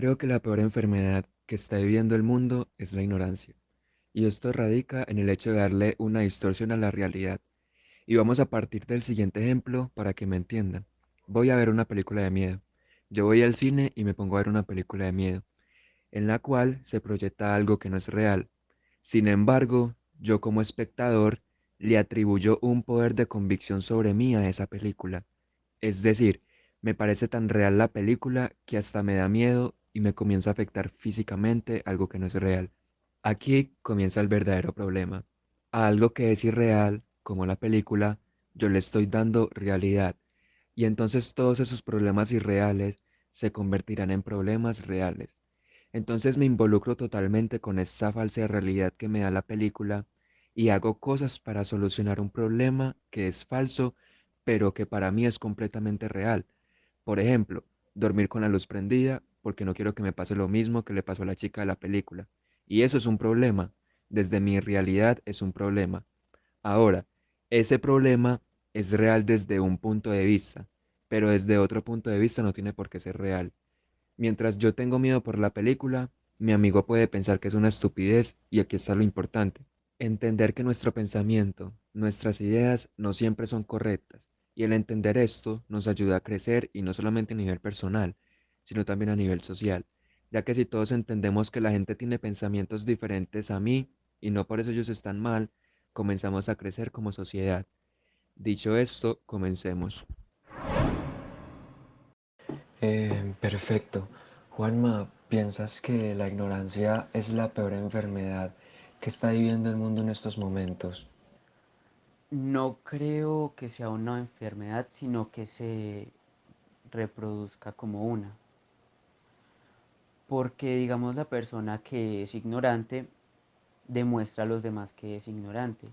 Creo que la peor enfermedad que está viviendo el mundo es la ignorancia, y esto radica en el hecho de darle una distorsión a la realidad. Y vamos a partir del siguiente ejemplo para que me entiendan. Voy a ver una película de miedo. Yo voy al cine y me pongo a ver una película de miedo, en la cual se proyecta algo que no es real. Sin embargo, yo como espectador le atribuyo un poder de convicción sobre mí a esa película. Es decir, me parece tan real la película que hasta me da miedo y me comienza a afectar físicamente algo que no es real. Aquí comienza el verdadero problema. A algo que es irreal, como la película, yo le estoy dando realidad, y entonces todos esos problemas irreales se convertirán en problemas reales. Entonces me involucro totalmente con esta falsa realidad que me da la película y hago cosas para solucionar un problema que es falso, pero que para mí es completamente real. Por ejemplo, dormir con la luz prendida porque no quiero que me pase lo mismo que le pasó a la chica de la película. Y eso es un problema. Desde mi realidad es un problema. Ahora, ese problema es real desde un punto de vista, pero desde otro punto de vista no tiene por qué ser real. Mientras yo tengo miedo por la película, mi amigo puede pensar que es una estupidez y aquí está lo importante. Entender que nuestro pensamiento, nuestras ideas no siempre son correctas y el entender esto nos ayuda a crecer y no solamente a nivel personal, sino también a nivel social, ya que si todos entendemos que la gente tiene pensamientos diferentes a mí y no por eso ellos están mal, comenzamos a crecer como sociedad. Dicho esto, comencemos. Perfecto. Juanma, ¿piensas que la ignorancia es la peor enfermedad que está viviendo el mundo en estos momentos? No creo que sea una enfermedad, sino que se reproduzca como una. Porque, digamos, la persona que es ignorante demuestra a los demás que es ignorante.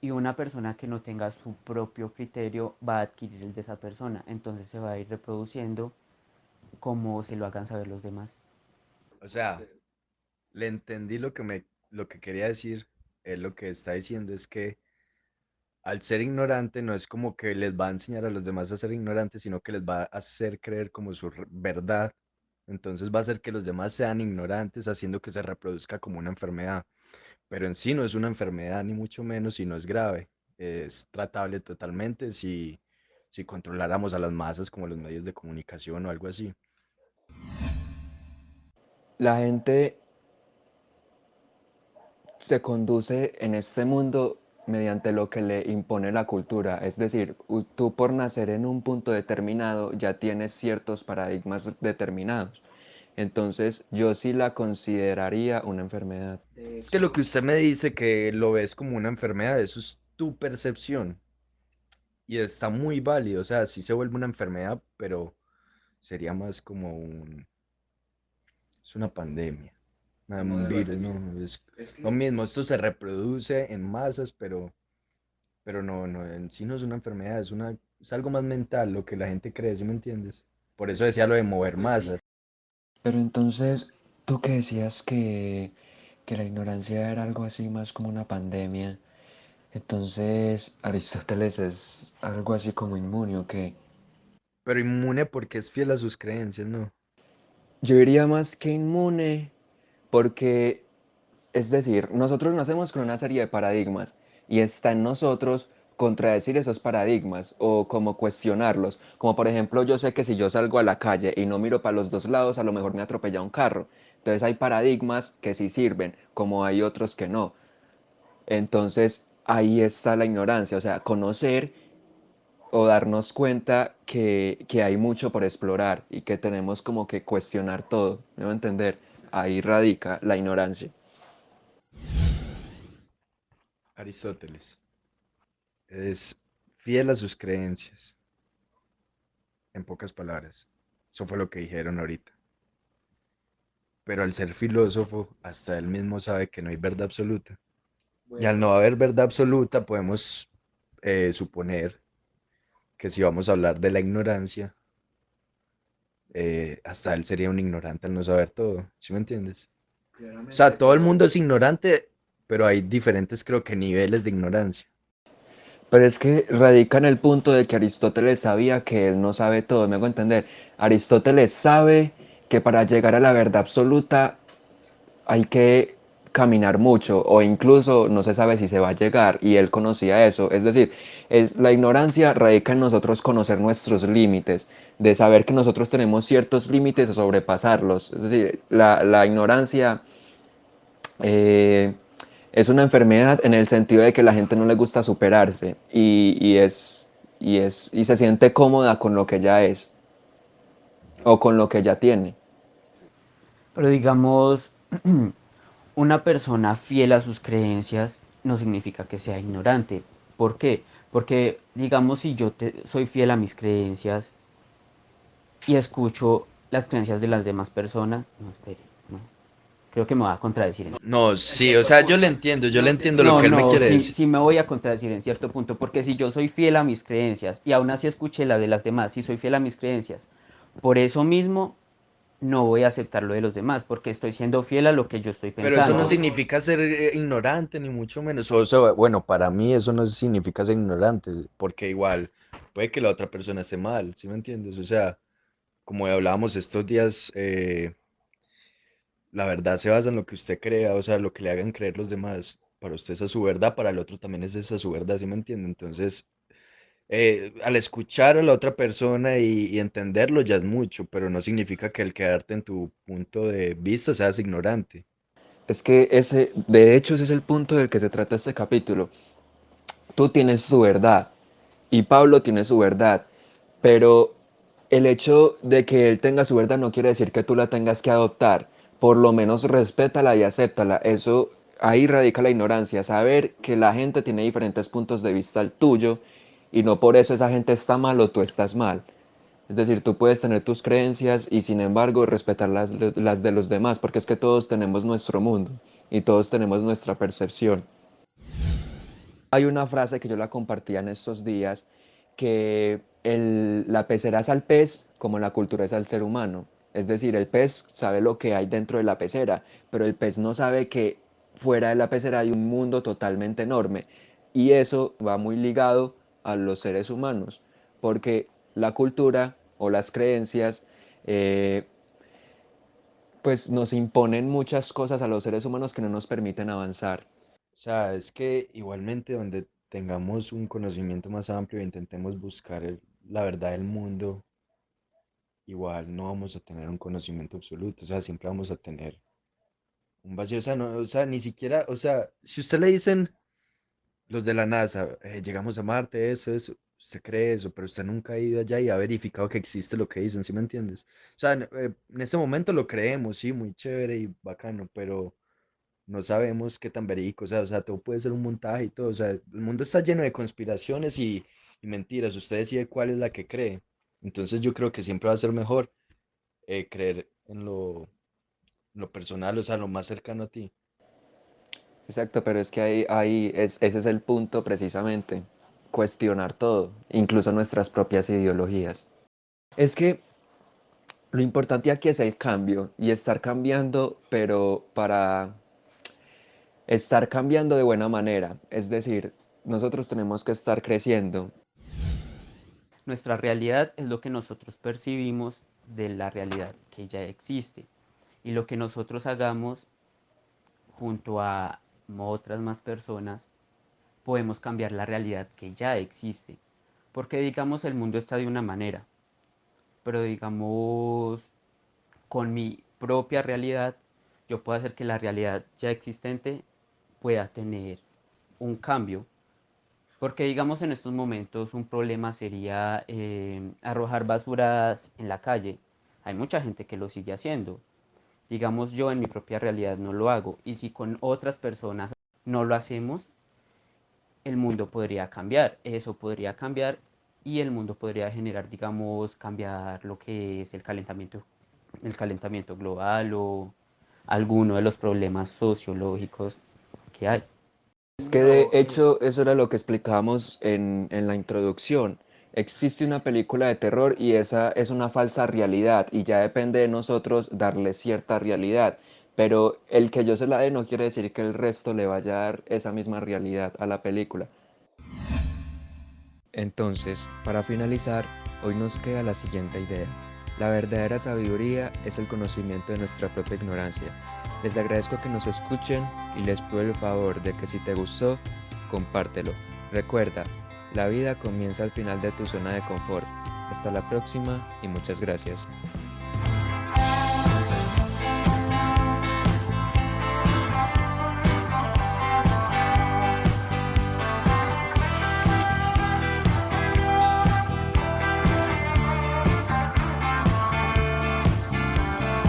Y una persona que no tenga su propio criterio va a adquirir el de esa persona. Entonces se va a ir reproduciendo como se lo hagan saber los demás. O sea, le entendí lo que quería decir. Él lo que está diciendo es que al ser ignorante no es como que les va a enseñar a los demás a ser ignorantes, sino que les va a hacer creer como su verdad. Entonces va a hacer que los demás sean ignorantes, haciendo que se reproduzca como una enfermedad. Pero en sí no es una enfermedad, ni mucho menos, y no es grave. Es tratable totalmente si controláramos a las masas como los medios de comunicación o algo así. La gente se conduce en este mundo mediante lo que le impone la cultura, es decir, tú por nacer en un punto determinado ya tienes ciertos paradigmas determinados. Entonces yo sí la consideraría una enfermedad. Es que lo que usted me dice que lo ves como una enfermedad, eso es tu percepción y está muy válido, o sea, sí se vuelve una enfermedad, pero sería más como es una pandemia, un virus, ¿no? Es lo mismo, esto se reproduce en masas, pero no, en sí no es una enfermedad, es algo más mental, lo que la gente cree, ¿sí me entiendes? Por eso decía lo de mover masas. Pero entonces, tú que decías que la ignorancia era algo así más como una pandemia, entonces Aristóteles es algo así como inmune, ¿o qué? Pero inmune porque es fiel a sus creencias, ¿no? Yo diría más que inmune, porque, es decir, nosotros nacemos con una serie de paradigmas y está en nosotros contradecir esos paradigmas o como cuestionarlos. Como por ejemplo, yo sé que si yo salgo a la calle y no miro para los dos lados, a lo mejor me atropella un carro. Entonces hay paradigmas que sí sirven, como hay otros que no. Entonces ahí está la ignorancia, o sea, conocer o darnos cuenta que hay mucho por explorar y que tenemos como que cuestionar todo, ¿me va a entender? Ahí radica la ignorancia. Aristóteles es fiel a sus creencias, en pocas palabras. Eso fue lo que dijeron ahorita. Pero al ser filósofo, hasta él mismo sabe que no hay verdad absoluta. Y al no haber verdad absoluta, podemos suponer que si vamos a hablar de la ignorancia, hasta él sería un ignorante al no saber todo. ¿Sí me entiendes? O sea, todo el mundo es ignorante, pero hay diferentes, creo que, niveles de ignorancia. Pero es que radica en el punto de que Aristóteles sabía que él no sabe todo, me hago entender. Aristóteles sabe que para llegar a la verdad absoluta hay que caminar mucho o incluso no se sabe si se va a llegar y él conocía eso. Es decir, la ignorancia radica en nosotros conocer nuestros límites, de saber que nosotros tenemos ciertos límites o sobrepasarlos. Es decir, la ignorancia eh, es una enfermedad en el sentido de que la gente no le gusta superarse y se siente cómoda con lo que ya es o con lo que ya tiene. Pero digamos, una persona fiel a sus creencias no significa que sea ignorante. ¿Por qué? Porque, digamos, si soy fiel a mis creencias y escucho las creencias de las demás personas, no, espere, no, creo que me va a contradecir en No, sí, o sea, yo le entiendo lo no, que él me no, quiere sí, decir. sí me voy a contradecir en cierto punto, porque si yo soy fiel a mis creencias y aún así escuché la de las demás, si soy fiel a mis creencias, por eso mismo no voy a aceptar lo de los demás, porque estoy siendo fiel a lo que yo estoy Pero eso no pensando. significa ser ignorante, ni mucho menos. O sea, bueno, para mí eso no significa ser ignorante, porque igual puede que la otra persona esté mal, ¿sí me entiendes? O sea, como hablábamos estos días, la verdad se basa en lo que usted crea, o sea, lo que le hagan creer los demás. Para usted esa es su verdad, para el otro también es esa su verdad, ¿sí me entiende? Entonces, al escuchar a la otra persona y entenderlo ya es mucho, pero no significa que el quedarte en tu punto de vista seas ignorante. Es que de hecho, ese es el punto del que se trata este capítulo. Tú tienes su verdad y Pablo tiene su verdad, pero el hecho de que él tenga su verdad no quiere decir que tú la tengas que adoptar. Por lo menos respétala y acéptala. Eso, ahí radica la ignorancia, saber que la gente tiene diferentes puntos de vista al tuyo y no por eso esa gente está mal o tú estás mal. Es decir, tú puedes tener tus creencias y sin embargo respetar las de los demás, porque es que todos tenemos nuestro mundo y todos tenemos nuestra percepción. Hay una frase que yo la compartía en estos días, que la pecera es al pez como la cultura es al ser humano. Es decir, el pez sabe lo que hay dentro de la pecera, pero el pez no sabe que fuera de la pecera hay un mundo totalmente enorme. Y eso va muy ligado a los seres humanos, porque la cultura o las creencias eh, pues nos imponen muchas cosas a los seres humanos que no nos permiten avanzar. O sea, es que igualmente donde tengamos un conocimiento más amplio e intentemos buscar la verdad del mundo, igual no vamos a tener un conocimiento absoluto, o sea, siempre vamos a tener un vacío, o sea, no, o sea, ni siquiera, o sea, si usted le dicen los de la NASA, llegamos a Marte, eso, usted cree eso, pero usted nunca ha ido allá y ha verificado que existe lo que dicen, ¿sí me entiendes? O sea, en este momento lo creemos, sí, muy chévere y bacano, pero no sabemos qué tan verídico, o sea, todo puede ser un montaje y todo, o sea, el mundo está lleno de conspiraciones y mentiras, usted decide cuál es la que cree. Entonces yo creo que siempre va a ser mejor creer en lo personal, o sea, lo más cercano a ti. Exacto, pero es que ese es el punto precisamente, cuestionar todo, incluso nuestras propias ideologías. Es que lo importante aquí es el cambio y estar cambiando, pero para estar cambiando de buena manera. Es decir, nosotros tenemos que estar creciendo. Nuestra realidad es lo que nosotros percibimos de la realidad que ya existe. Y lo que nosotros hagamos junto a otras más personas, podemos cambiar la realidad que ya existe. Porque digamos el mundo está de una manera, pero digamos con mi propia realidad, yo puedo hacer que la realidad ya existente pueda tener un cambio. Porque digamos en estos momentos un problema sería arrojar basuras en la calle. Hay mucha gente que lo sigue haciendo. Digamos yo en mi propia realidad no lo hago. Y si con otras personas no lo hacemos, el mundo podría cambiar. Eso podría cambiar y el mundo podría generar, digamos, cambiar lo que es el calentamiento global o alguno de los problemas sociológicos que hay. Es que de hecho eso era lo que explicábamos en la introducción. Existe una película de terror y esa es una falsa realidad y ya depende de nosotros darle cierta realidad. Pero el que yo se la dé no quiere decir que el resto le vaya a dar esa misma realidad a la película. Entonces, para finalizar, hoy nos queda la siguiente idea. La verdadera sabiduría es el conocimiento de nuestra propia ignorancia. Les agradezco que nos escuchen y les pido el favor de que si te gustó, compártelo. Recuerda, la vida comienza al final de tu zona de confort. Hasta la próxima y muchas gracias.